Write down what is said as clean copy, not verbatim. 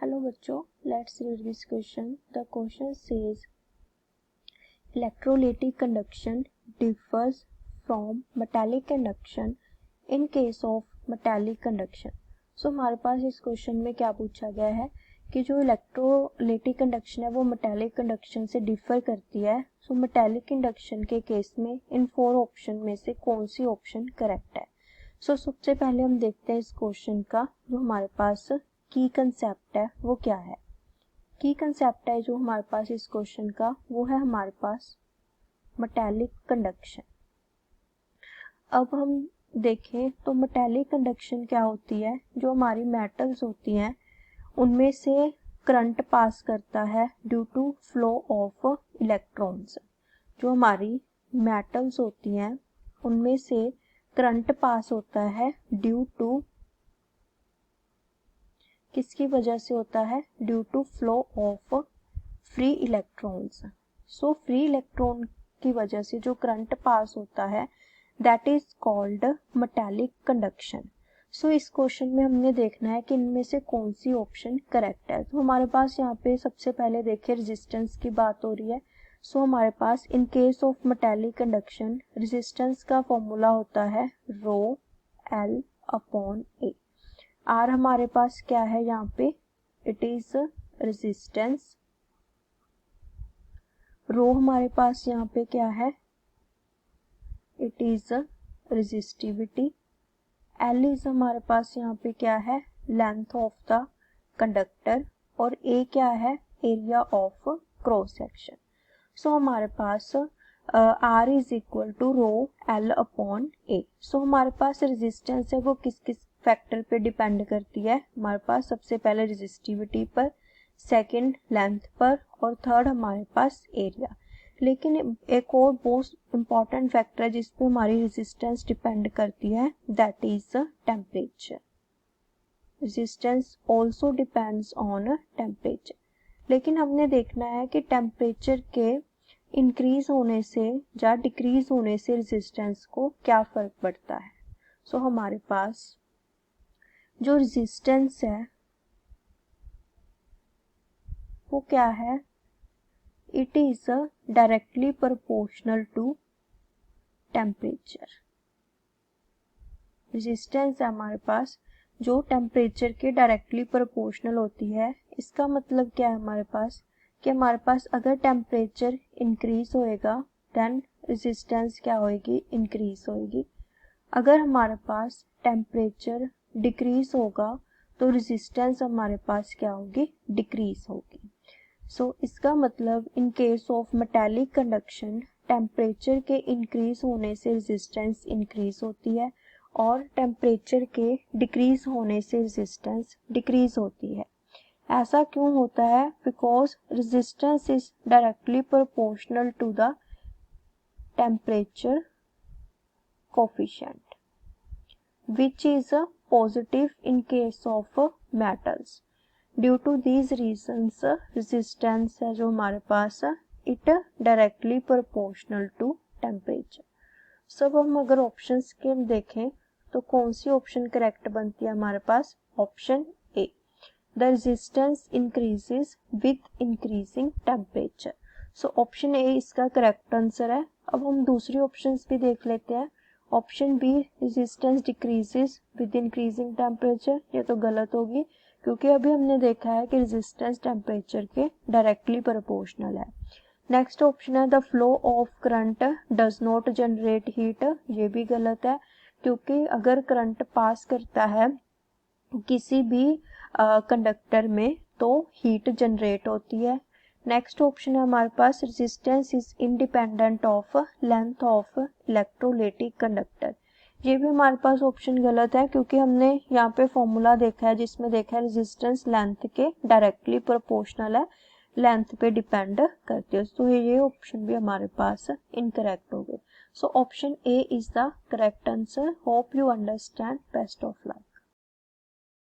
Hello बच्चों, let's read this question. The question says electrolytic conduction differs from metallic conduction in case of metallic conduction. So हमारे पास इस question में क्या पूछा गया है कि जो इलेक्ट्रोलाइटिक कंडक्शन है वो मेटालिक कंडक्शन से डिफर करती है. सो मेटालिक कंडक्शन के केस में इन 4 ऑप्शन में से कौन सी ऑप्शन करेक्ट है. सो सबसे पहले हम देखते हैं इस क्वेश्चन का जो हमारे पास की कंसेप्ट है वो क्या है. की कंसेप्ट है जो हमारे पास इस क्वेश्चन का वो है हमारे पास मेटालिक कंडक्शन. अब हम देखें तो मेटालिक कंडक्शन क्या होती है. जो हमारी मेटल्स होती हैं उनमें से करंट पास करता है due to flow of electrons. जो हमारी मेटल्स होती हैं उनमें से करंट पास होता है ड्यू टू किसकी वजह से होता है, due to flow of free electrons. So free electron की वजह से जो करंट पास होता है that is called metallic conduction. So इस क्वेश्चन में हमने देखना है कि इनमें से कौन सी ऑप्शन करेक्ट है. तो हमारे पास यहाँ पे सबसे पहले देखिए रेजिस्टेंस की बात हो रही है. सो हमारे पास in case of metallic conduction resistance का फॉर्मूला होता है rho l upon a. R हमारे पास क्या है यहाँ पे, इट इज रेजिस्टेंस. रो हमारे पास यहाँ पे क्या है, it is resistivity. L is हमारे पास यहाँ पे क्या है, लेंथ ऑफ द कंडक्टर. और ए क्या है, area of cross section. So हमारे पास R is equal to rho l upon a. So हमारे पास रेजिस्टेंस है वो किस किस फैक्टर पे डिपेंड करती है. हमारे पास सबसे पहले रेजिस्टिविटी पर, सेकंड लेंथ पर और थर्ड हमारे पास एरिया. लेकिन एक और बहुत इंपॉर्टेंट फैक्टर है जिस पे हमारी रेजिस्टेंस डिपेंड करती है, that is temperature. Resistance also depends on temperature. लेकिन हमने देखना है कि टेम्परेचर के इंक्रीज होने से या डिक्रीज होने से रेजिस्टेंस को क्या फर्क पड़ता है. सो हमारे पास जो रेजिस्टेंस है वो क्या है, it is directly proportional to temperature. Resistance है हमारे पास जो टेम्परेचर के डायरेक्टली प्रोपोर्शनल होती है. इसका मतलब क्या है हमारे पास कि हमारे पास अगर टेम्परेचर इंक्रीज होएगा देन रेजिस्टेंस क्या होएगी, इंक्रीज होएगी. अगर हमारे पास टेम्परेचर डिक्रीज होगा तो रेजिस्टेंस हमारे पास क्या होगी, डिक्रीज होगी. सो इसका मतलब इन case of metallic conduction temperature के इंक्रीज होने से रेजिस्टेंस इंक्रीज होती है और टेम्परेचर के डिक्रीज होने से रेजिस्टेंस डिक्रीज होती है. ऐसा क्यों होता है, because resistance is directly proportional to the temperature coefficient which is positive in case of metals. Due to these reasons resistance है जो हमारे पास it directly proportional to temperature. सब हम अगर ऑप्शंस के देखें तो कौन सी ऑप्शन करेक्ट बनती है हमारे पास, option a. The resistance increases with increasing temperature. So option a इसका करेक्ट आंसर है. अब हम दूसरी ऑप्शंस भी देख लेते हैं. Option B resistance decreases with increasing temperature, ये तो गलत होगी क्योंकि अभी हमने देखा है कि रेजिस्टेंस टेम्परेचर के डायरेक्टली प्रोपोर्शनल है. नेक्स्ट ऑप्शन है the flow of current does not generate heat, ये भी गलत है क्योंकि अगर करंट पास करता है किसी भी कंडक्टर में तो हीट जनरेट होती है. नेक्स्ट ऑप्शन है हमारे पास resistance is independent of length of electrolytic conductor, ये भी हमारे पास ऑप्शन गलत है क्योंकि हमने यहाँ पे फॉर्मूला देखा है जिसमें देखा है रेजिस्टेंस लेंथ के डायरेक्टली प्रोपोर्शनल है, लेंथ पे डिपेंड करती है. तो ये ऑप्शन भी हमारे पास इनकरेक्ट हो गए. सो option A is the correct answer. Hope you understand. Best of luck.